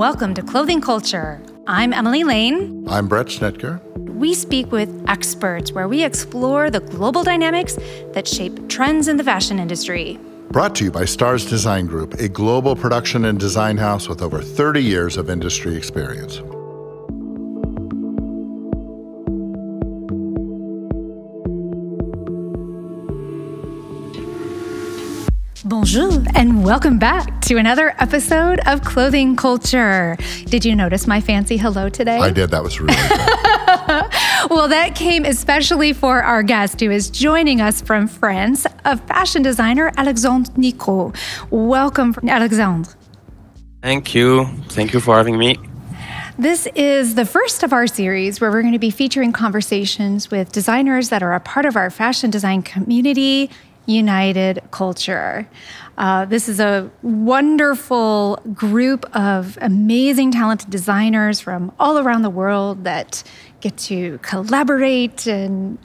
Welcome to Clothing Culture. I'm Emily Lane. I'm Bret Schnitker. We speak with experts where we explore the global dynamics that shape trends in the fashion industry. Brought to you by Stars Design Group, a global production and design house with over 30 years of industry experience. Bonjour, and welcome back to another episode of Clothing Culture. Did you notice my fancy hello today? I did. That was really good. Well, that came especially for our guest who is joining us from France, a fashion designer, Alexandre Nicaud. Welcome, Alexandre. Thank you. Thank you for having me. This is the first of our series where we're going to be featuring conversations with designers that are a part of our fashion design community, United Coulture. This is a wonderful group of amazing, talented designers from all around the world that get to collaborate and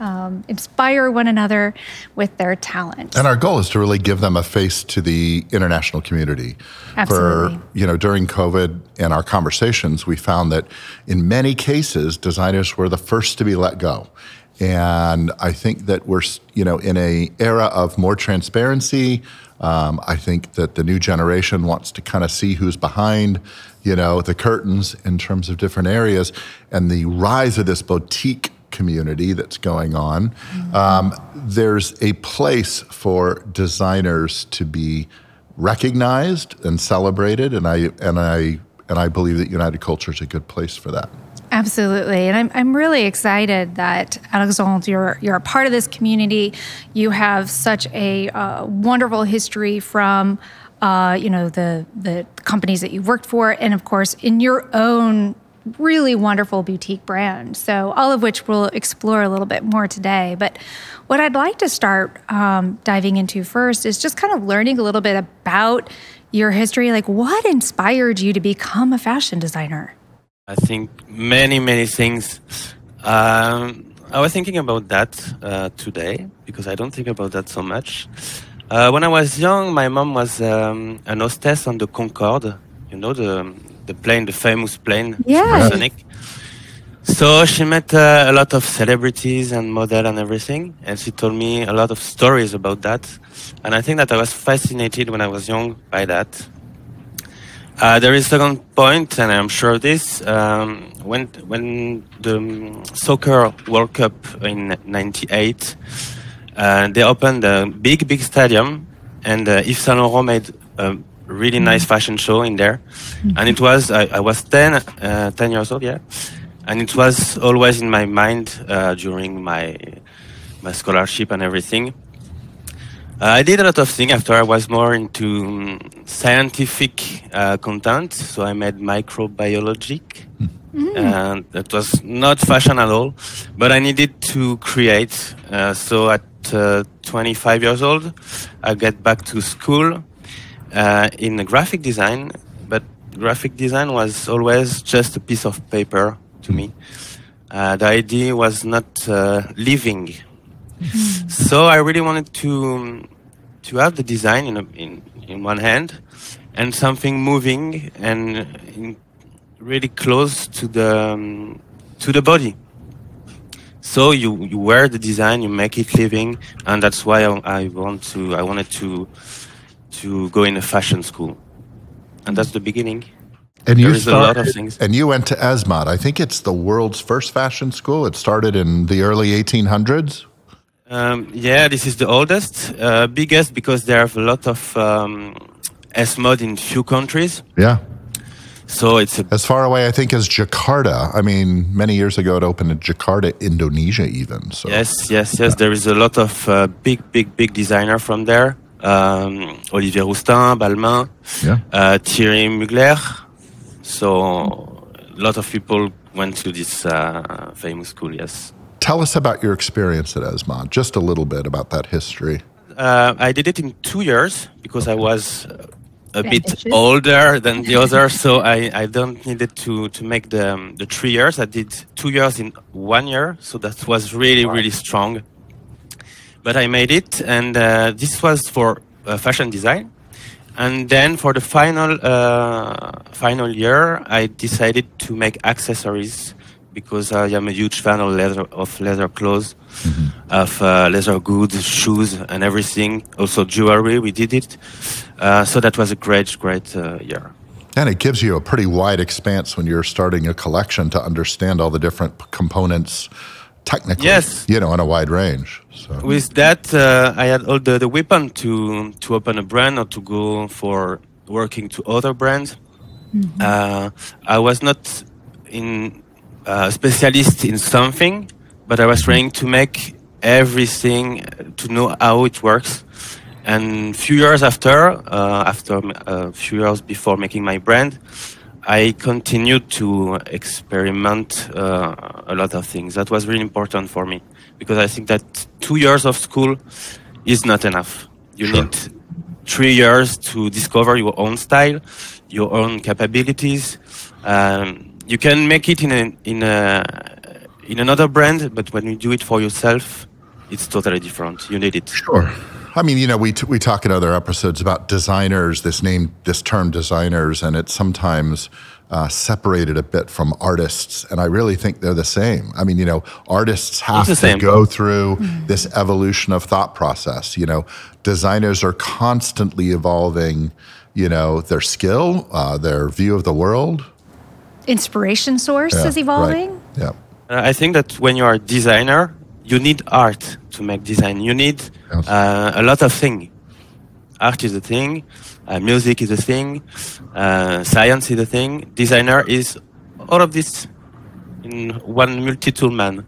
inspire one another with their talent. And our goal is to really give them a face to the international community. Absolutely. During COVID and our conversations, we found that in many cases, designers were the first to be let go. And I think that we're, in an era of more transparency. I think that the new generation wants to kind of see who's behind, the curtains in terms of different areas, and the rise of this boutique community that's going on. There's a place for designers to be recognized and celebrated, and I believe that United Coulture is a good place for that. Absolutely. And I'm really excited that, Alexandre, you're a part of this community. You have such a wonderful history from, the companies that you've worked for, and of course, in your own really wonderful boutique brand. So all of which we'll explore a little bit more today. But what I'd like to start diving into first is just kind of learning a little bit about your history. Like, what inspired you to become a fashion designer? I think many things. I was thinking about that today because I don't think about that so much. When I was young, my mom was an hostess on the Concorde, the plane, the famous plane, supersonic. So she met a lot of celebrities and model and everything, and she told me a lot of stories about that. And I think that I was fascinated when I was young by that. There is a second point, and I'm sure this, when the soccer World Cup in '98, they opened a big stadium, and Yves Saint Laurent made a really nice fashion show in there. And it was, I was 10 years old, yeah. And it was always in my mind during my scholarship and everything. I did a lot of things after I was more into scientific content. So I made microbiology. And that was not fashion at all, but I needed to create. So at 25 years old, I get back to school in graphic design. But graphic design was always just a piece of paper to me. The idea was not living. So I really wanted to have the design in one hand and something moving and really close to the body. So you wear the design, you make it living, and that's why I wanted to go in a fashion school, and that's the beginning. And there is a lot of things. And you went to ESMAD. I think it's the world's first fashion school. It started in the early 1800s. This is the oldest, biggest, because there are a lot of ESMAD in few countries. Yeah. So it's as far away, I think, as Jakarta. I mean, many years ago, it opened in Jakarta, Indonesia, even. So. Yes. There is a lot of big designer from there. Olivier Rousteing, Balmain, Thierry Mugler. So a lot of people went to this famous school, yes. Tell us about your experience at ESMAD, just a little bit about that history. I did it in 2 years because I was a bit older than the others, so I don't needed to make the 3 years. I did 2 years in 1 year, so that was really strong. But I made it, and this was for fashion design. And then for the final year, I decided to make accessories because I am a huge fan of leather clothes, of leather goods, shoes, and everything. Also jewelry, we did it. So that was a great year. And it gives you a pretty wide expanse when you're starting a collection to understand all the different components technically, yes, in a wide range. So. With that, I had all the weapon to open a brand or to go for working to other brands. I was not a specialist in something, but I was trying to make everything to know how it works. And a few years after a few years before making my brand, I continued to experiment a lot of things. That was really important for me because I think that 2 years of school is not enough. You need 3 years to discover your own style, your own capabilities. You can make it in another brand, but when you do it for yourself, it's totally different. You need it. Sure. I mean, we talk in other episodes about designers, this term designers, and it's sometimes separated a bit from artists, and I really think they're the same. I mean, artists have to go through this evolution of thought process. Designers are constantly evolving, their skill, their view of the world. Inspiration source is evolving. Right. Yeah. I think that when you are a designer, you need art to make design. You need a lot of things. Art is a thing, music is a thing, science is a thing. Designer is all of this in one multi-tool man.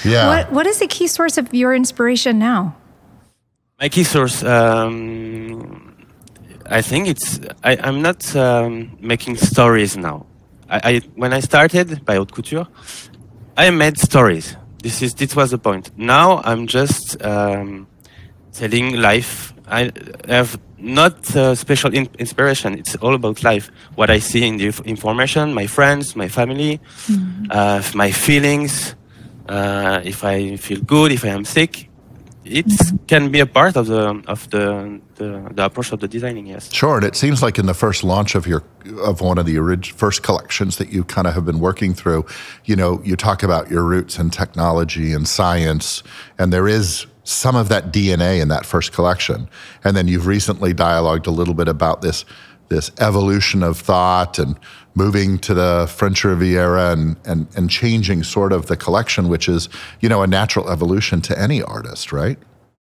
Yeah. What is the key source of your inspiration now? My key source, I think I'm not making stories now. When I started by Haute Couture, I made stories. This was the point. Now I'm just telling life. I have not special inspiration. It's all about life. What I see in the information, my friends, my family, my feelings. If I feel good, if I am sick, it can be a part of the approach of the designing. Yes. Sure, and it seems like in the first launch of one of the first collections that you kind of have been working through, you talk about your roots in technology and science, and there is some of that DNA in that first collection. And then you've recently dialogued a little bit about this evolution of thought and moving to the French Riviera and changing sort of the collection, which is, a natural evolution to any artist, right?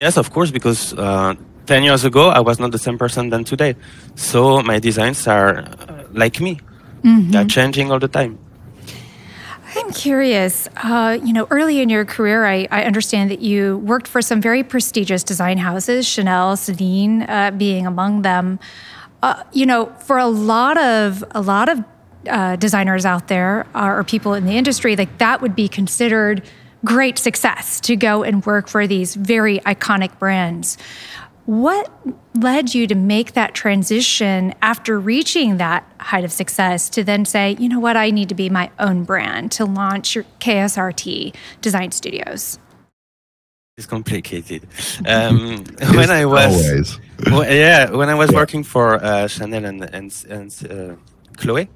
Yes, of course, because 10 years ago, I was not the same person than today. So my designs are like me. They're changing all the time. I'm curious, early in your career, I understand that you worked for some very prestigious design houses, Chanel, Celine being among them. For a lot of designers out there or people in the industry, like that would be considered great success to go and work for these very iconic brands. What led you to make that transition after reaching that height of success to then say, you know what, I need to be my own brand, to launch your KSRT Design Studios? It's complicated. When I was working for Chanel and Chloe,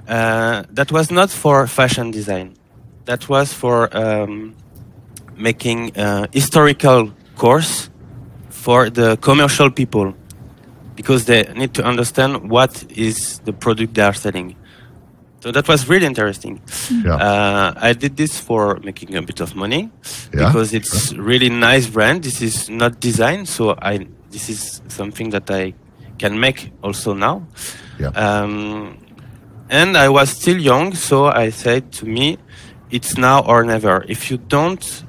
that was not for fashion design. That was for making a historical course for the commercial people, because they need to understand what is the product they are selling. So that was really interesting. Yeah. I did this for making a bit of money, because it's really nice brand. This is not design, so this is something that I can make also now. Yeah. And I was still young, so I said to me, it's now or never. If you don't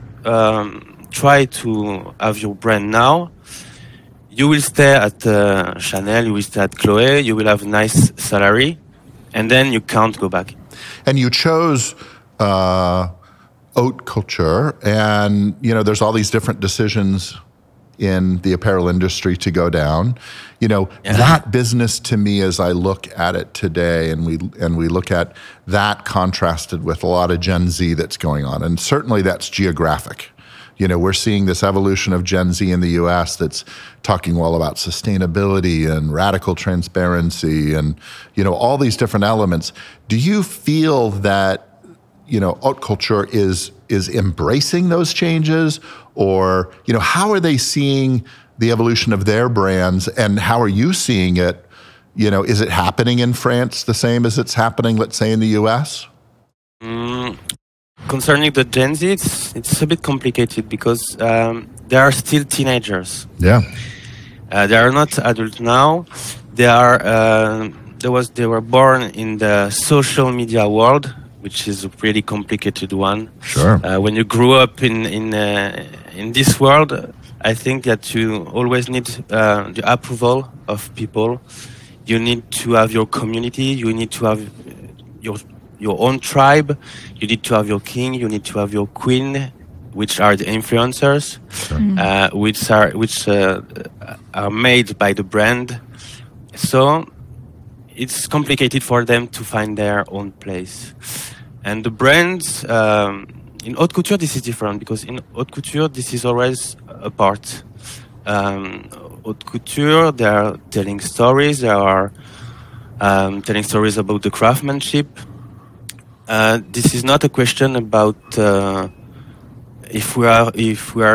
try to have your brand now, you will stay at Chanel, you will stay at Chloe, you will have a nice salary, and then you can't go back. And you chose haute couture, and there's all these different decisions in the apparel industry to go down. That business to me, as I look at it today, and we look at that contrasted with a lot of Gen Z that's going on, and certainly that's geographic. We're seeing this evolution of Gen Z in the US that's talking all about sustainability and radical transparency and, all these different elements. Do you feel that, haute couture is embracing those changes? Or, how are they seeing the evolution of their brands, and how are you seeing it? Is it happening in France the same as it's happening, let's say, in the US? Concerning the Gen Z, it's a bit complicated because they are still teenagers. Yeah. They are not adults now. They were born in the social media world, which is a pretty complicated one. Sure. When you grew up in this world, I think that you always need the approval of people. You need to have your community. You need to have your own tribe. You need to have your king. You need to have your queen, which are the influencers, sure. which are made by the brand. So it's complicated for them to find their own place. And the brands in haute couture, this is different because in haute couture, this is always apart. Haute couture, they are telling stories. They are telling stories about the craftsmanship. This is not a question about if we are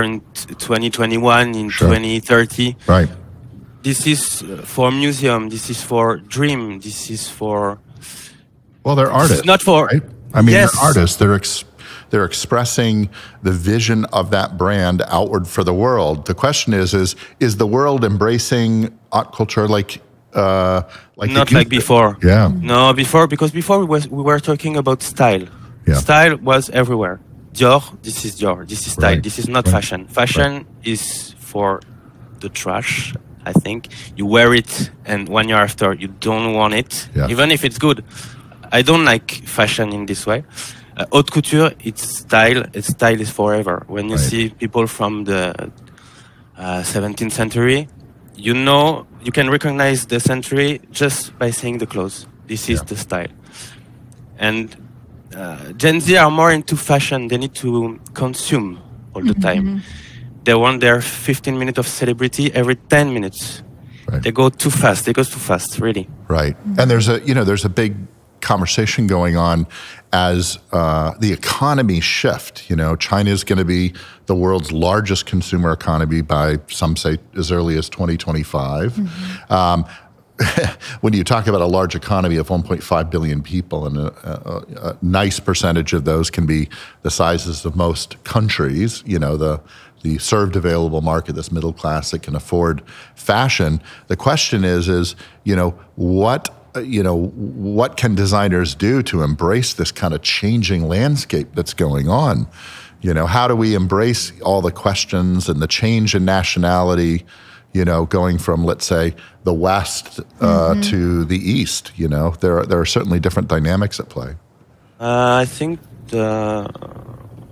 in 2021, in sure. 2030. Right. This is for museum. This is for dream. This is for. Well, they're artists. Not for. Right? I mean, yes. They're artists. They're expressing the vision of that brand outward for the world. The question is the world embracing haute couture like not like before? Yeah. No, because before we were talking about style. Yeah. Style was everywhere. Dior, this is Dior. This is style. Right. This is not Right. fashion. Fashion is for the trash. I think you wear it, and 1 year after you don't want it, Yeah. even if it's good. I don't like fashion in this way. Haute couture, it's style. Style is forever. When you Right. see people from the 17th century, you can recognize the century just by seeing the clothes. This is the style. And Gen Z are more into fashion. They need to consume all the time. They want their 15 minutes of celebrity every 10 minutes. Right. They go too fast, really. Right. And there's a big conversation going on as the economy shift. China is going to be the world's largest consumer economy by, some say, as early as 2025. When you talk about a large economy of 1.5 billion people, and a nice percentage of those can be the sizes of most countries, the served available market, this middle class that can afford fashion. The question is what can designers do to embrace this kind of changing landscape that's going on? How do we embrace all the questions and the change in nationality, going from, let's say, the West to the East? There are certainly different dynamics at play. I think the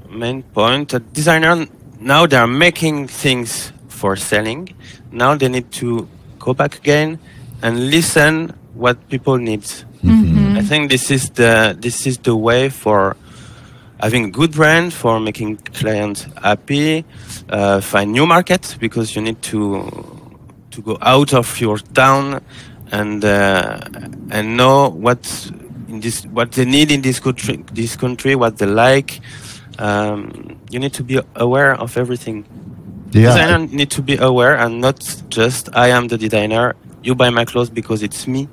main point, designers, now they are making things for selling. Now they need to go back again and listen what people need. I think this is the way for having a good brand, for making clients happy, find new markets, because you need to go out of your town and know what they need in this country, what they like. You need to be aware of everything. Yeah. Designers need to be aware and not just I am the designer. You buy my clothes because it's me.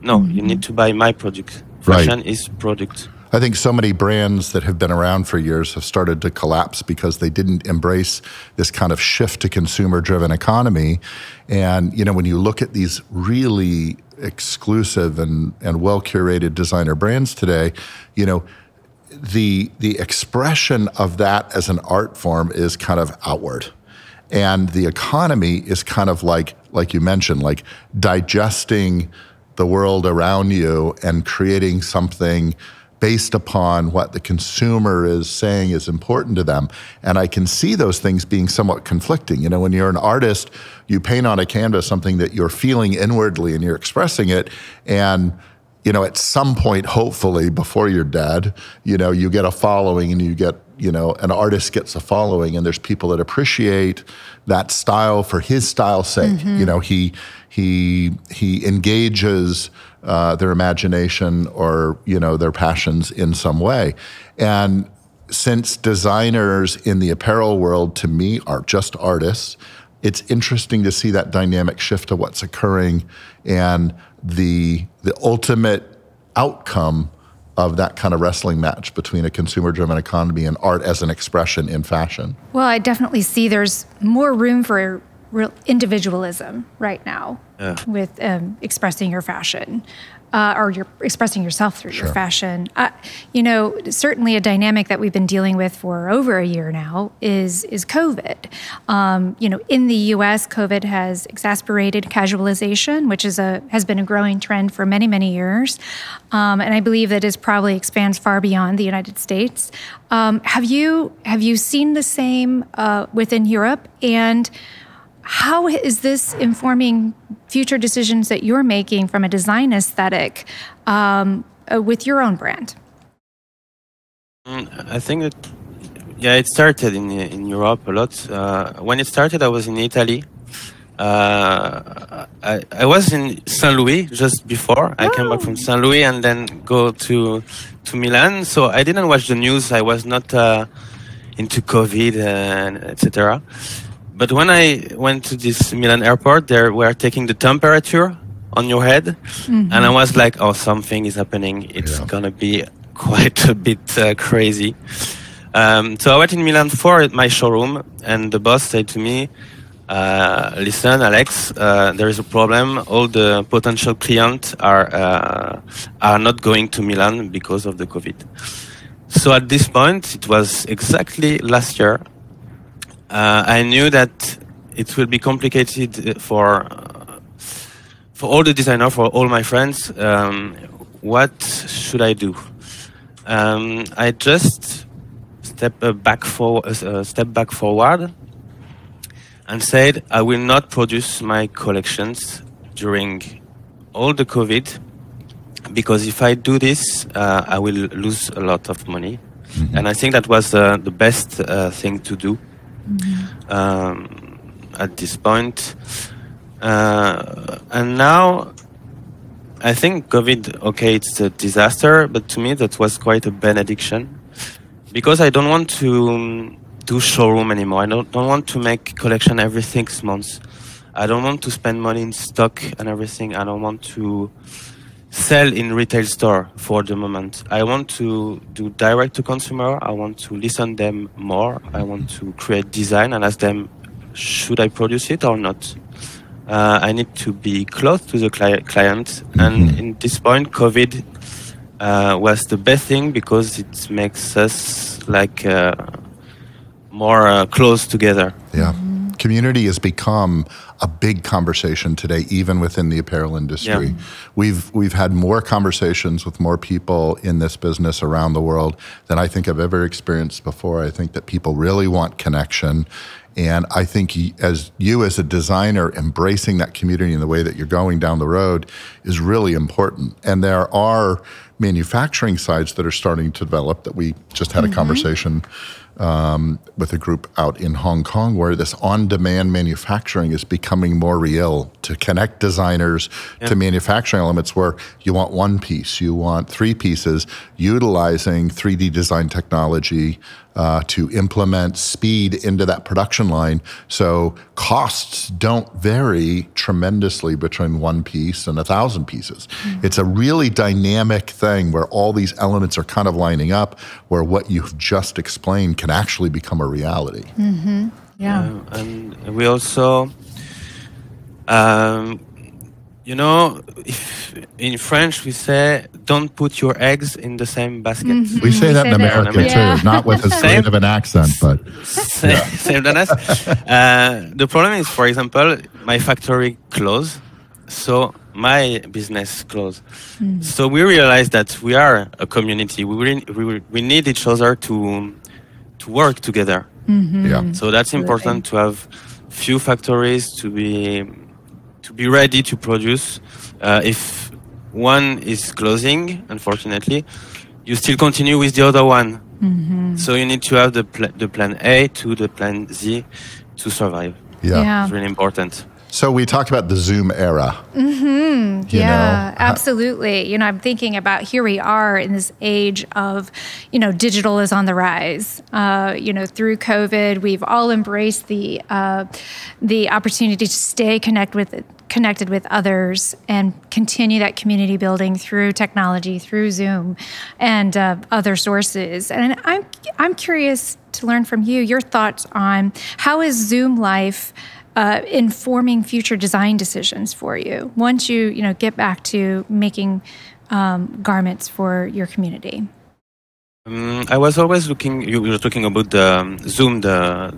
No, you need to buy my product. Fashion is product. I think so many brands that have been around for years have started to collapse because they didn't embrace this kind of shift to consumer-driven economy. And, when you look at these really exclusive and well-curated designer brands today, the expression of that as an art form is kind of outward. And the economy is kind of like you mentioned, like digesting the world around you and creating something based upon what the consumer is saying is important to them. And I can see those things being somewhat conflicting. When you're an artist, you paint on a canvas something that you're feeling inwardly and you're expressing it. And at some point, hopefully before you're dead, you get a following and you get, an artist gets a following and there's people that appreciate that style for his style's sake. He engages their imagination or, their passions in some way. And since designers in the apparel world, to me, are just artists, it's interesting to see that dynamic shift to what's occurring and the ultimate outcome of that kind of wrestling match between a consumer-driven economy and art as an expression in fashion. Well, I definitely see there's more room for real individualism right now with expressing your fashion. Or you're expressing yourself through your fashion. Certainly a dynamic that we've been dealing with for over a year now is COVID. In the U.S., COVID has exacerbated casualization, which has been a growing trend for many, many years. And I believe that it probably expands far beyond the United States. Have you seen the same within Europe? And how is this informing future decisions that you're making from a design aesthetic with your own brand? I think that, it started in Europe a lot. When it started, I was in Italy. I was in Saint Louis just before. I came back from Saint Louis and then go to Milan. So I didn't watch the news. I was not into COVID and etc. But when I went to this Milan airport, they were taking the temperature on your head. And I was like, oh, something is happening. It's going to be quite a bit crazy. So I went in Milan for my showroom, and the boss said to me, listen, Alex, there is a problem. All the potential clients are not going to Milan because of the COVID. So at this point, it was exactly last year, I knew that it will be complicated for all the designers, for all my friends. What should I do? I just step back forward and said I will not produce my collections during all the COVID, because if I do this, I will lose a lot of money. And I think that was the best thing to do. At this point. And now I think COVID, okay, it's a disaster, but to me that was quite a benediction, because I don't want to do showroom anymore. I don't want to make collection every 6 months. I don't want to spend money in stock and everything. I don't want to sell in retail store for the moment. I want to do direct to consumer. I want to listen them more. I want to create design and ask them, should I produce it or not? I need to be close to the client. And in this point, COVID was the best thing, because it makes us like more close together. Yeah. Community has become a big conversation today, even within the apparel industry. Yeah. We've had more conversations with more people in this business around the world than I think I've ever experienced before. I think that people really want connection. And I think as a designer, embracing that community in the way that you're going down the road is really important. And there are manufacturing sites that are starting to develop that we just had a conversation with a group out in Hong Kong, where this on-demand manufacturing is becoming more real, to connect designers to manufacturing elements where you want one piece, you want 3 pieces, utilizing 3D design technology to implement speed into that production line, so costs don't vary tremendously between one piece and 1,000 pieces. It's a really dynamic thing where all these elements are kind of lining up, where what you've just explained can actually become a reality. And we also, if in French we say, don't put your eggs in the same basket. We say that in America too, not with as great of an accent, but same than us. The problem is, for example, my factory closed, so my business closed. So we realized that we are a community. We need each other to work together. So that's important, to have few factories to be ready to produce. If one is closing, unfortunately, you still continue with the other one. So you need to have the plan A to the plan Z to survive. Yeah. It's really important. So we talked about the Zoom era. Yeah, absolutely. I'm thinking about here we are in this age of, digital is on the rise. Through COVID, we've all embraced the opportunity to stay connected with others and continue that community building through technology, through Zoom and other sources. And I'm curious to learn from you your thoughts on how is Zoom life informing future design decisions for you once you get back to making garments for your community? I was always looking. You were talking about the Zoom, the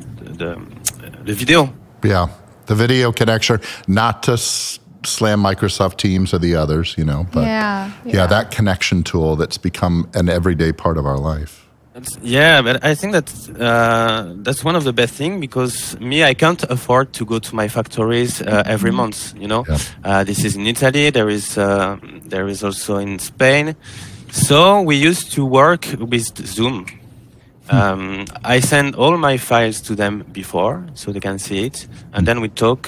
video. Yeah, the video connection, not to slam Microsoft Teams or the others, but yeah, that connection tool that's become an everyday part of our life. But I think that's one of the best things because I can't afford to go to my factories every month. This is in Italy. There is also in Spain. So we used to work with Zoom. I send all my files to them before so they can see it, and then we talk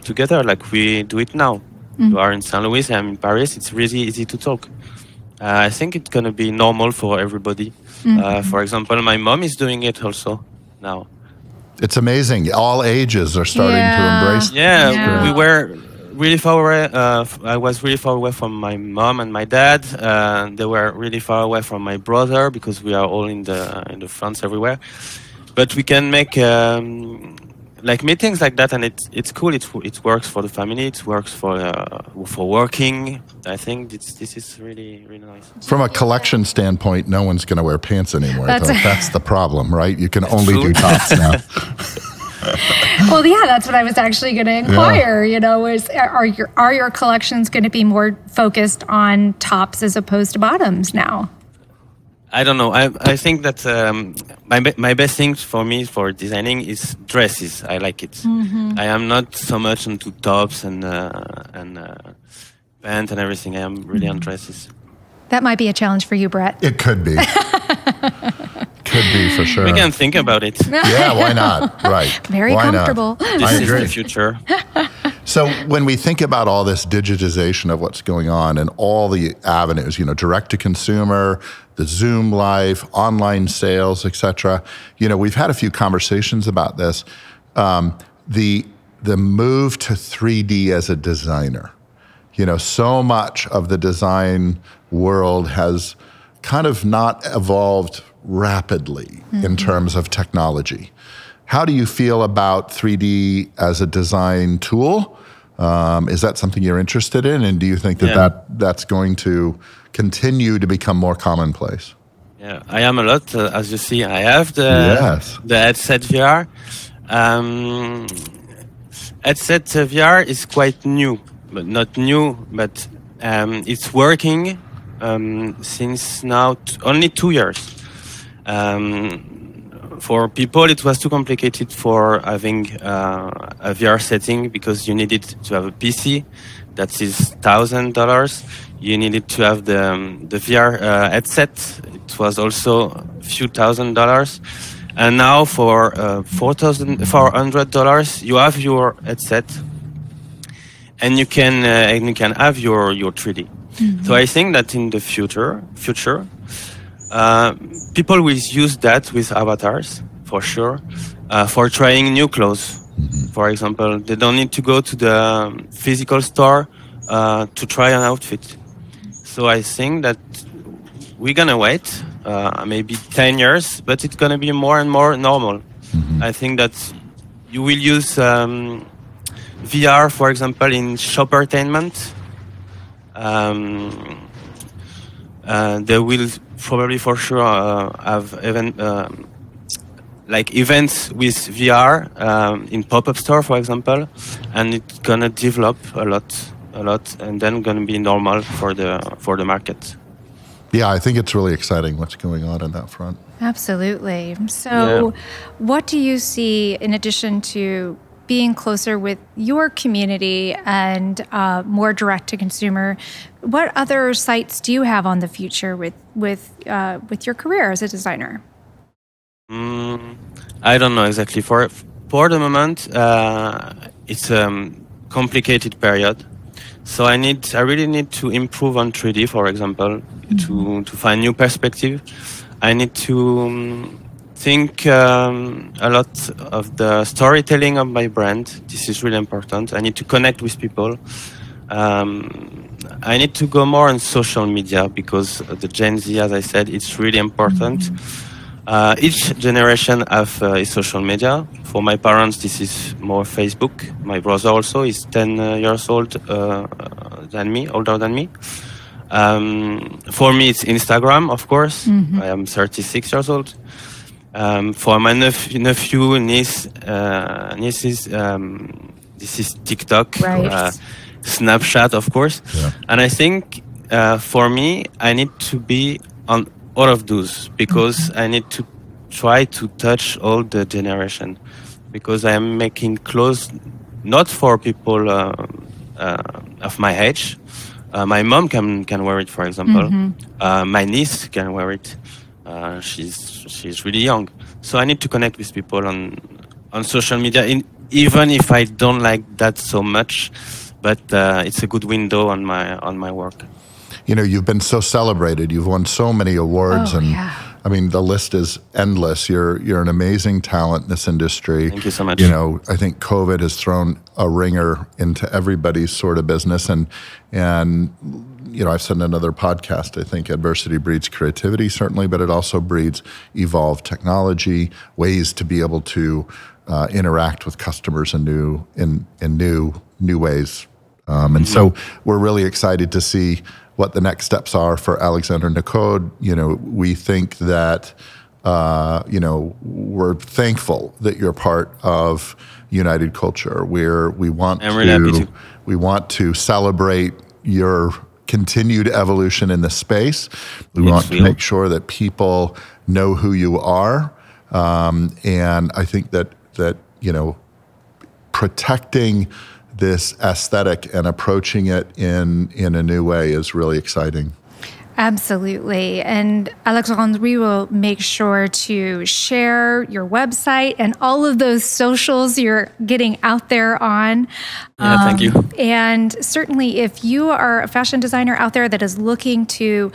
together like we do it now. You are in St. Louis, I'm in Paris. It's really easy to talk. I think it's going to be normal for everybody. For example, my mom is doing it also now. It's amazing. All ages are starting to embrace. We were really far away. I was really far away from my mom and my dad. They were really far away from my brother because we are all in the France everywhere. But we can make meetings like that, and it's cool. It works for the family. It works for working. I think this is really really nice. From a collection standpoint, no one's going to wear pants anymore. That's the problem, right? You can only do tops now. Well, that's what I was actually going to inquire. Are your collections going to be more focused on tops as opposed to bottoms now? I don't know. I think that my best thing for me for designing is dresses. I like it. I am not so much into tops and pants and everything. I am really on dresses. That might be a challenge for you, Bret. It could be. Could be for sure. We can think about it. Yeah, why not? Right. Very why comfortable. Not? This is the future. So when we think about all this digitization of what's going on and all the avenues, direct to consumer, the Zoom life, online sales, et cetera, we've had a few conversations about this. The move to 3D as a designer, so much of the design world has kind of not evolved rapidly in terms of technology. How do you feel about 3D as a design tool? Is that something you're interested in? And do you think that's going to continue to become more commonplace? Yeah, I am a lot. As you see, I have the headset VR. Headset VR is quite new, but not new, but it's working since now only 2 years. For people, it was too complicated for having a VR setting because you needed to have a PC that is $1,000. You needed to have the VR headset. It was also a few $1,000s. And now for $400, you have your headset, and you can have your 3D. So I think that in the future. People will use that with avatars, for sure, for trying new clothes. For example, they don't need to go to the physical store to try an outfit. So I think that we're going to wait maybe 10 years, but it's going to be more and more normal. I think that you will use VR, for example, in shoppertainment. They will probably for sure have events with VR in pop-up store, for example, and it's gonna develop a lot, and then gonna be normal for the market. Yeah, I think it's really exciting what's going on that front. Absolutely. So, what do you see in addition to being closer with your community and more direct to consumer, what other sights do you have on the future with your career as a designer? I don't know exactly. For the moment, it's a complicated period. So I really need to improve on 3D, for example, to find new perspective. I need to think a lot of the storytelling of my brand. This is really important. I need to connect with people. I need to go more on social media because the Gen Z, as I said, it's really important. Each generation have a social media. For my parents, this is more Facebook. My brother also is 10 years old older than me. For me, it's Instagram, of course. I am 36 years old. For my nephew, nieces, this is TikTok, Right. Snapchat, of course. Yeah. And I think for me, I need to be on all of those because I need to try to touch all the generation because I am making clothes not for people of my age. My mom can wear it, for example. My niece can wear it. She's really young, so I need to connect with people on social media. Even if I don't like that so much, but it's a good window on my work. You know, you've been so celebrated. You've won so many awards, and yeah. I mean, the list is endless. You're an amazing talent in this industry. Thank you so much. You know, I think COVID has thrown a ringer into everybody's sort of business, and you know, I've said in another podcast, I think adversity breeds creativity, certainly, but it also breeds evolved technology, ways to be able to interact with customers in new ways. And so we're really excited to see what the next steps are for Alexandre Nicaud. You know, we think that, you know, we're thankful that you're part of United Coulture, where we want to celebrate your continued evolution in the space. We want to make sure that people know who you are. And I think that, you know, protecting this aesthetic and approaching it in a new way is really exciting. Absolutely. And Alexandre, we will make sure to share your website and all of those socials you're getting out there on. Yeah, thank you. And certainly if you are a fashion designer out there that is looking to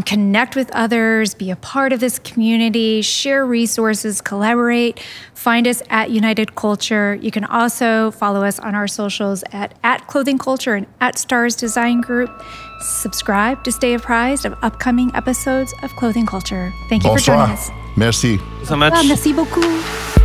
connect with others, be a part of this community, share resources, collaborate, find us at United Coulture. You can also follow us on our socials at Clothing Coulture and at Stars Design Group. Subscribe to stay apprised of upcoming episodes of Clothing Coulture. Thank you for joining us. Merci. Thank you so much. Merci beaucoup.